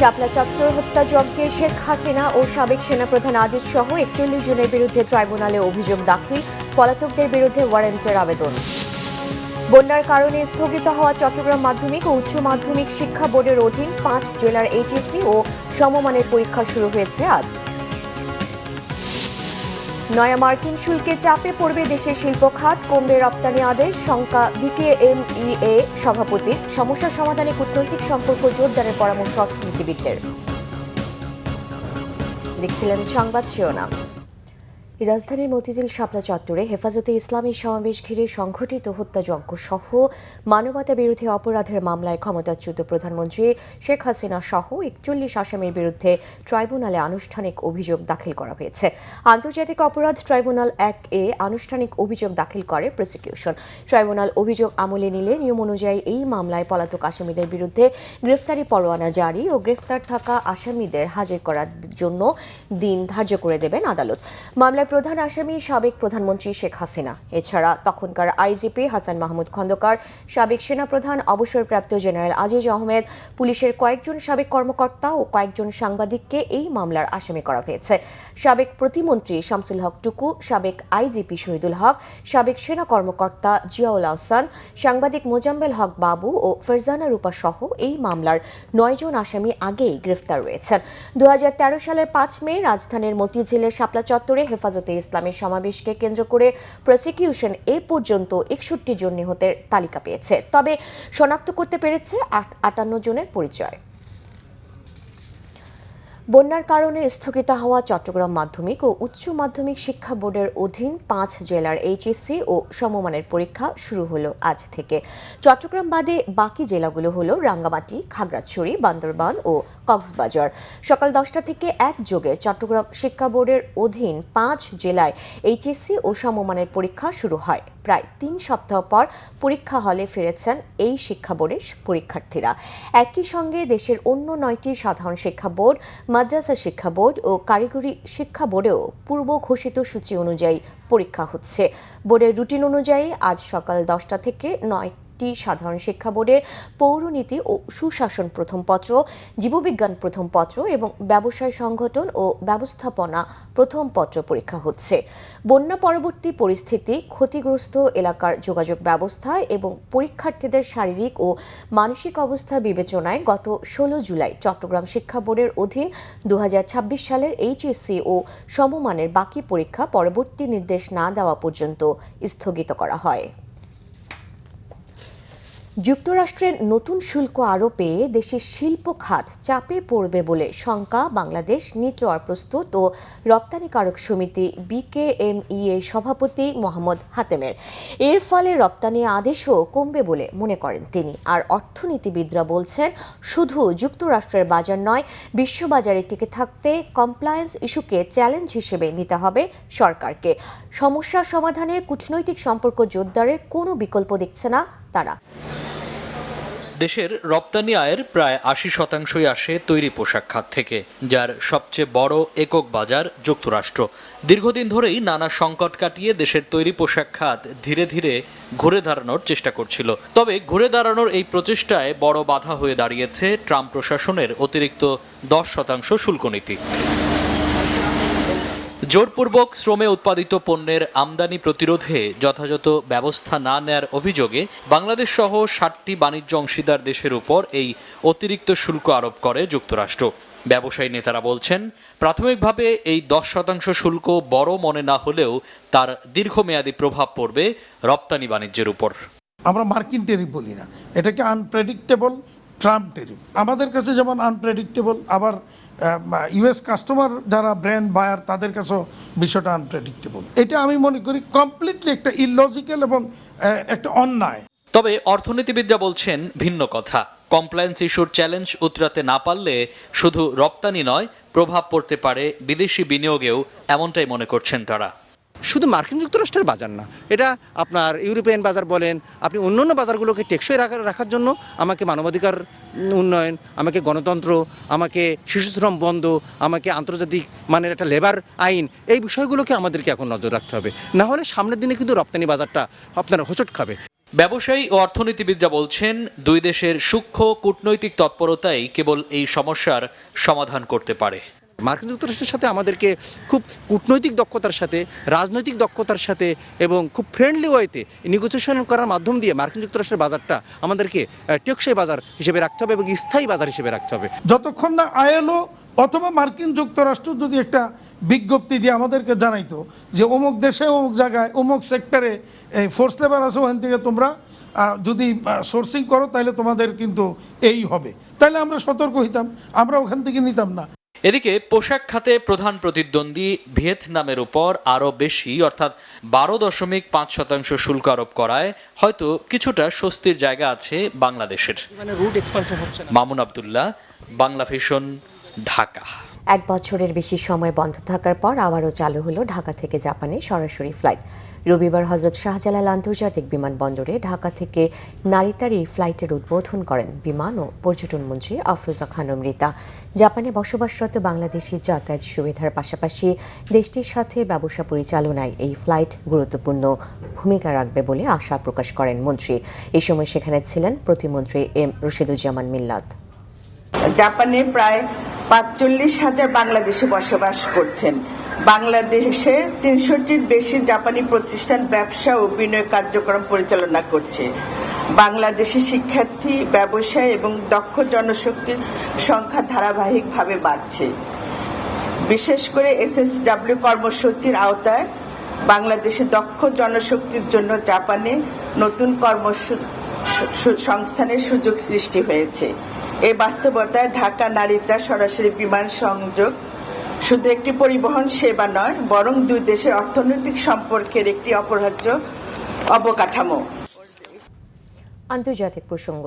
শাপলা চত্বর হত্যাযজ্ঞে শেখ হাসিনা ও সাবেক সেনাপ্রধান আজিজ সহ ৪১ জনের বিরুদ্ধে ট্রাইব্যুনালে অভিযোগ দাখিল, পলাতকদের বিরুদ্ধে ওয়ারেন্টের আবেদন। বন্যার কারণে স্থগিত হওয়া চট্টগ্রাম মাধ্যমিক ও উচ্চ মাধ্যমিক শিক্ষা বোর্ডের অধীন ৫ জেলার এইচএসসি ও সমমানের পরীক্ষা শুরু হয়েছে আজ। নয়া মার্কিন শুল্কে চাপে পড়বে দেশের শিল্প খাত, কমবে রপ্তানি আদেশ, শঙ্কা বিকেএমইএ সভাপতির। সমস্যা সমাধানে কূটনৈতিক সম্পর্ক জোরদারের পরামর্শ অর্থনীতিবিদদের। দেখছিলেন সংবাদ শিরোনাম। রাজধানীর মতিঝিল শাপলা চত্বরে হেফাজতে ইসলামী সমাবেশ ঘিরে সংঘটিত হত্যাযজ্ঞ সহ মানবতা বিরোধী অপরাধের মামলায় ক্ষমতাচ্যুত প্রধানমন্ত্রী শেখ হাসিনা সহ ৪১ আসামির বিরুদ্ধে ট্রাইব্যুনালে আনুষ্ঠানিক অভিযোগ দাখিল করা হয়েছে। আন্তর্জাতিক অপরাধ ট্রাইব্যুনাল ১-এ আনুষ্ঠানিক অভিযোগ দাখিল করে প্রসিকিউশন। ট্রাইব্যুনাল অভিযোগ আমলে নিলে নিয়ম অনুযায়ী এই মামলায় পলাতক আসামিদের বিরুদ্ধে গ্রেফতারি পরোয়ানা জারি ও গ্রেফতার থাকা আসামিদের হাজির করার জন্য দিন ধার্য করে দেবেন আদালত। মামলায় প্রধান আসামি সাবেক প্রধানমন্ত্রী শেখ হাসিনা, এছাড়া তখনকার আইজিপি হাসান মাহমুদ খন্দকার, সাবেক সেনাপ্রধান অবসরপ্রাপ্ত জেনারেল আজিজ আহমেদ, পুলিশের কয়েকজন সাবেক কর্মকর্তা ও কয়েকজন সাংবাদিককে এই মামলার আসামি করা হয়েছে। সাবেক প্রতিমন্ত্রী শামসুল হক টুকু, সাবেক আইজিপি শহীদুল হক, সাবেক সেনা কর্মকর্তা জিয়াউল আহসান, সাংবাদিক মোজাম্মেল হক বাবু ও ফারজানা রূপা সহ এই মামলার ৯ জন আসামি আগেই গ্রেফতার রয়েছেন। ২০১৩ সালের ৫ মে রাজধানীর মতিঝিলের শাপলা চত্বরে হেফাজতে ইসলামের সমাবেশকে কেন্দ্র করে প্রসিকিউশন এ পর্যন্ত ৬১ জন নিহতের তালিকা পেয়েছে, তবে শনাক্ত করতে পেরেছে ৫৮ জনের পরিচয়। বন্যার কারণে স্থগিত হওয়া চট্টগ্রাম মাধ্যমিক ও উচ্চ মাধ্যমিক শিক্ষা বোর্ডের অধীন ৫ জেলার এইচএসসি ও সমমানের পরীক্ষা শুরু হলো আজ থেকে। চট্টগ্রাম বাদে বাকি জেলাগুলো হলো রাঙ্গামাটি, খাগড়াছড়ি, বান্দরবান ও কক্সবাজার। সকাল ১০টা থেকে একযোগে চট্টগ্রাম শিক্ষা বোর্ডের অধীন ৫ জেলায় এইচএসসি ও সমমানের পরীক্ষা শুরু হয়। প্রায় ৩ সপ্তাহ পর পরীক্ষা হলে ফিরেছেন এই শিক্ষা বোর্ডের পরীক্ষার্থীরা। একই সঙ্গে দেশের অন্য ৯টি সাধারণ শিক্ষা বোর্ড, মাদ্রাসা শিক্ষা বোর্ড ও কারিগরি শিক্ষা বোর্ডেও পূর্ব ঘোষিত সূচি অনুযায়ী পরীক্ষা হচ্ছে। বোর্ডের রুটিন অনুযায়ী আজ সকাল ১০টা থেকে ৯টি সাধারণ শিক্ষা বোর্ডে পৌরনীতি ও সুশাসন প্রথম পত্র, জীববিজ্ঞান প্রথম পত্র এবং ব্যবসায় সংগঠন ও ব্যবস্থাপনা প্রথম পত্র পরীক্ষা হচ্ছে। বন্যা পরবর্তী পরিস্থিতি, ক্ষতিগ্রস্ত এলাকার যোগাযোগ ব্যবস্থা এবং পরীক্ষার্থীদের শারীরিক ও মানসিক অবস্থা বিবেচনায় গত ১৬ জুলাই চট্টগ্রাম শিক্ষা বোর্ডের অধীন ২০২৬ সালের এইচএসসি ও সমমানের বাকি পরীক্ষা পরবর্তী নির্দেশ না দেওয়া পর্যন্ত স্থগিত করা হয়। যুক্তরাষ্ট্রের নতুন শুল্ক আরোপে দেশের শিল্প খাত চাপে পড়বে বলে শঙ্কা বাংলাদেশ নেটওয়ার্ক প্রস্তুত ও রপ্তানিকারক সমিতি বিকেএমইএ সভাপতি মোহাম্মদ হাতেমের। এর ফলে রপ্তানি আদেশও কমবে বলে মনে করেন তিনি। আর অর্থনীতিবিদরা বলছেন, শুধু যুক্তরাষ্ট্রের বাজার নয়, বিশ্ববাজারে টিকে থাকতে কমপ্লায়েন্স ইস্যুকে চ্যালেঞ্জ হিসেবে নিতে হবে সরকারকে। সমস্যা সমাধানে কূটনৈতিক সম্পর্ক জোরদারের কোনো বিকল্প দেখছে না তারা। দেশের রপ্তানি আয়ের প্রায় ৮০% আসে তৈরি পোশাক খাত থেকে, যার সবচেয়ে বড় একক বাজার যুক্তরাষ্ট্র। দীর্ঘদিন ধরেই নানা সংকট কাটিয়ে দেশের তৈরি পোশাক খাত ধীরে ধীরে ঘুরে দাঁড়ানোর চেষ্টা করছিল। তবে ঘুরে দাঁড়ানোর এই প্রচেষ্টায় বড় বাধা হয়ে দাঁড়িয়েছে ট্রাম্প প্রশাসনের অতিরিক্ত ১০% শুল্ক নীতি। জোরপূর্বক শ্রমে উৎপাদিত পণ্যের আমদানি প্রতিরোধে যথাযথ ব্যবস্থা না নেয়ার অভিযোগে বাংলাদেশ সহ ৬০টি বাণিজ্য অংশীদার দেশের উপর এই অতিরিক্ত শুল্ক আরোপ করে যুক্তরাষ্ট্র। ব্যবসায়ী নেতারা বলছেন, প্রাথমিকভাবে এই ১০% শুল্ক বড় মনে না হলেও তার দীর্ঘমেয়াদী প্রভাব পড়বে রপ্তানি বাণিজ্যের উপর। আমরা মার্কিন টেরিফ বলি না, এটাকে আনপ্রেডিক্টেবল ট্রাম্প টেরিফ। আমাদের কাছে যেমন আনপ্রেডিক্টেবল, আবার ইউএস কাস্টমার যারা ব্র্যান্ড বায়ার তাদের কাছেও বিষয়টা আনপ্রেডিক্টেবল। এটা আমি মনে করি কমপ্লিটলি একটা ইললজিক্যাল এবং একটা অন্যায়। তবে অর্থনীতিবিদরা বলছেন ভিন্ন কথা। কমপ্লায়েন্স ইস্যুর চ্যালেঞ্জ উতরাতে না পারলে শুধু রপ্তানি নয়, প্রভাব পড়তে পারে বিদেশি বিনিয়োগেও, এমনটাই মনে করছেন তারা। শুধু মার্কিন যুক্তরাষ্ট্রের বাজার না, এটা আপনার ইউরোপিয়ান বাজার বলেন, আপনি অন্যান্য বাজারগুলোকে টেকসই রাখার জন্য আমাকে মানবাধিকার উন্নয়ন, আমাকে গণতন্ত্র, আমাকে শিশুশ্রম বন্ধ, আমাকে আন্তর্জাতিক মানের একটা লেবার আইন, এই বিষয়গুলোকে আমাদেরকে এখন নজর রাখতে হবে। না হলে সামনের দিনে কিন্তু রপ্তানি বাজারটা আপনার হোঁচট খাবে। ব্যবসায়ী ও অর্থনীতিবিদরা বলছেন, দুই দেশের সূক্ষ্ম কূটনৈতিক তৎপরতাই কেবল এই সমস্যার সমাধান করতে পারে। মার্কিন যুক্তরাষ্ট্রের সাথে আমাদেরকে খুব কূটনৈতিক দক্ষতার সাথে, রাজনৈতিক দক্ষতার সাথে এবং খুব ফ্রেন্ডলি ওয়েতে নেগোসিয়েশন করার মাধ্যম দিয়ে মার্কিন যুক্তরাষ্ট্রের বাজারটা আমাদেরকে টেকসই বাজার হিসেবে রাখতে হবে এবং স্থায়ী বাজার হিসেবে রাখতে হবে। যতক্ষণ না আইএলও অথবা মার্কিন যুক্তরাষ্ট্র যদি একটা বিজ্ঞপ্তি দিয়ে আমাদেরকে জানাইতো যে অমুক দেশে অমুক জায়গায় অমুক সেক্টরে এই ফোর্স লেবার আছে, ওখান থেকে তোমরা যদি সোর্সিং করো তাহলে তোমাদের কিন্তু এই হবে, তাহলে আমরা সতর্ক হইতাম, আমরা ওখান থেকে নিতাম না। এদিকে পোশাক খাতে প্রধান প্রতিদ্বন্দ্বী ভিয়েতনামের উপর আরও বেশি অর্থাৎ 12.5% শুল্ক আরোপ করায় হয়তো কিছুটা স্বস্তির জায়গা আছে বাংলাদেশের। মামুন আব্দুল্লাহ, বাংলা ভিশন, ঢাকা। 1 বছরের বেশি সময় বন্ধ থাকার পর আবারও চালু হলো ঢাকা থেকে জাপানে সরাসরি ফ্লাইট। রবিবার হযরত শাহজালাল আন্তর্জাতিক বিমানবন্দরে ঢাকা থেকে নারিতার এই ফ্লাইটের উদ্বোধন করেন বিমান ও পর্যটন মন্ত্রী আফরোজা খানম রিতা। জাপানে বসবাসরত বাংলাদেশি যাতায়াত সুবিধার পাশাপাশি দেশটির সাথে ব্যবসা পরিচালনায় এই ফ্লাইট গুরুত্বপূর্ণ ভূমিকা রাখবে বলে আশা প্রকাশ করেন মন্ত্রী। এই সময় সেখানে ছিলেন প্রতিমন্ত্রী এম রশিদুজ্জামান মিল্লাত। জাপানে প্রায় ৪৫,০০০ বাংলাদেশি বসবাস করছেন। বাংলাদেশে ৩০০টির বেশি জাপানি প্রতিষ্ঠান ব্যবসা ও বিনিয়োগ কার্যক্রম পরিচালনা করছে। বাংলাদেশি শিক্ষার্থী, ব্যবসায়ী এবং দক্ষ জনশক্তির সংখ্যা ধারাবাহিকভাবে বাড়ছে। বিশেষ করে SSW কর্মসূচির আওতায় বাংলাদেশে দক্ষ জনশক্তির জন্য জাপানে নতুন কর্মসংস্থানের সুযোগ সৃষ্টি হয়েছে। এই বাস্তবতায় ঢাকা নারিতা সরাসরি বিমান সংযোগ শুধু একটি পরিবহন সেবা নয়, বরং দুই দেশের অর্থনৈতিক সম্পর্কের একটি অপরিহার্য অবকাঠামো। আন্তর্জাতিক প্রসঙ্গ।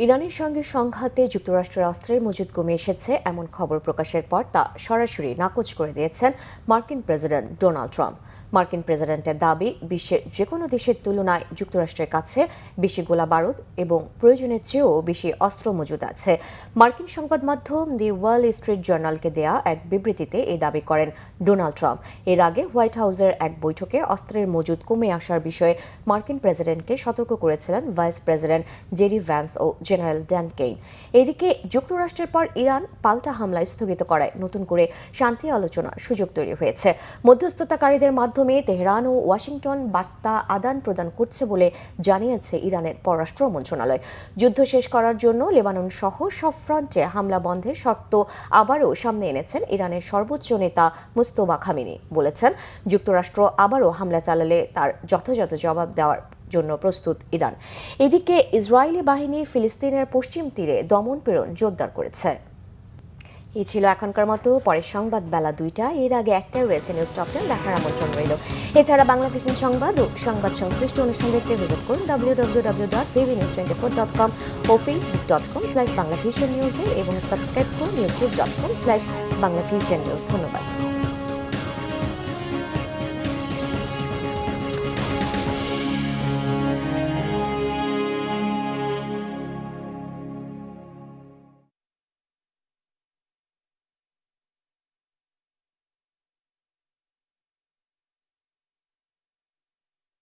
ইরানের সঙ্গে সংঘাতে যুক্তরাষ্ট্রের অস্ত্রের মজুদ কমে এসেছে এমন খবর প্রকাশের পর তা সরাসরি নাকচ করে দিয়েছেন মার্কিন প্রেসিডেন্ট ডোনাল্ড ট্রাম্প। মার্কিন প্রেসিডেন্টের দাবি, বিশ্বের যে কোনো দেশের তুলনায় যুক্তরাষ্ট্রের কাছে বেশি গোলা বারুদ এবং প্রয়োজনের চেয়েও বেশি অস্ত্র মজুদ আছে। মার্কিন সংবাদ মাধ্যম দি ওয়াল স্ট্রিট জার্নালকে দেয়া এক বিবৃতিতে এই দাবি করেন ডোনাল্ড ট্রাম্প। এর আগে হোয়াইট হাউসের এক বৈঠকে অস্ত্রের মজুদ কমে আসার বিষয়ে মার্কিন প্রেসিডেন্টকে সতর্ক করেছিলেন ভাইস প্রেসিডেন্ট জেডি ভ্যান্স ও জেনারেল ড্যান কেইন। এদিকে যুক্তরাষ্ট্রের পর ইরান পাল্টা হামলা স্থগিত করায় নতুন করে শান্তি আলোচনার সুযোগ তৈরি হয়েছে। মধ্যস্থতাকারীদের মাধ্যমে তেহরান ও ওয়াশিংটন বার্তা আদান প্রদান করছে বলে জানিয়েছে ইরানের পররাষ্ট্র মন্ত্রণালয়। যুদ্ধ শেষ করার জন্য লেবানন সহ সব ফ্রন্টে হামলা বন্ধের শর্ত আবারও সামনে এনেছেন ইরানের সর্বোচ্চ নেতা মুস্তফা খামেনি। বলেছেন, যুক্তরাষ্ট্র আবারও হামলা চালালে তার যথাযথ জবাব দেওয়ার জন্য প্রস্তুত ইরান। এদিকে ইসরায়েলি বাহিনী ফিলিস্তিনের পশ্চিম তীরে দমন পীড়ন জোরদার করেছে। এই ছিল এখনকার মতো। পরের সংবাদ বেলা 2টায়। এর আগে একটাই রয়েছে নিউজ টপ 10, দেখার আমন্ত্রণ রইল। এছাড়া বাংলা ভিশন সংবাদ ও সংবাদ সংশ্লিষ্ট অনুষ্ঠান দেখতে ভিজিট করুন www.vvnews24.com ও facebook.com/banglavisionnews এবং সাবস্ক্রাইব করুন youtube.com/banglavisionnews। ধন্যবাদ।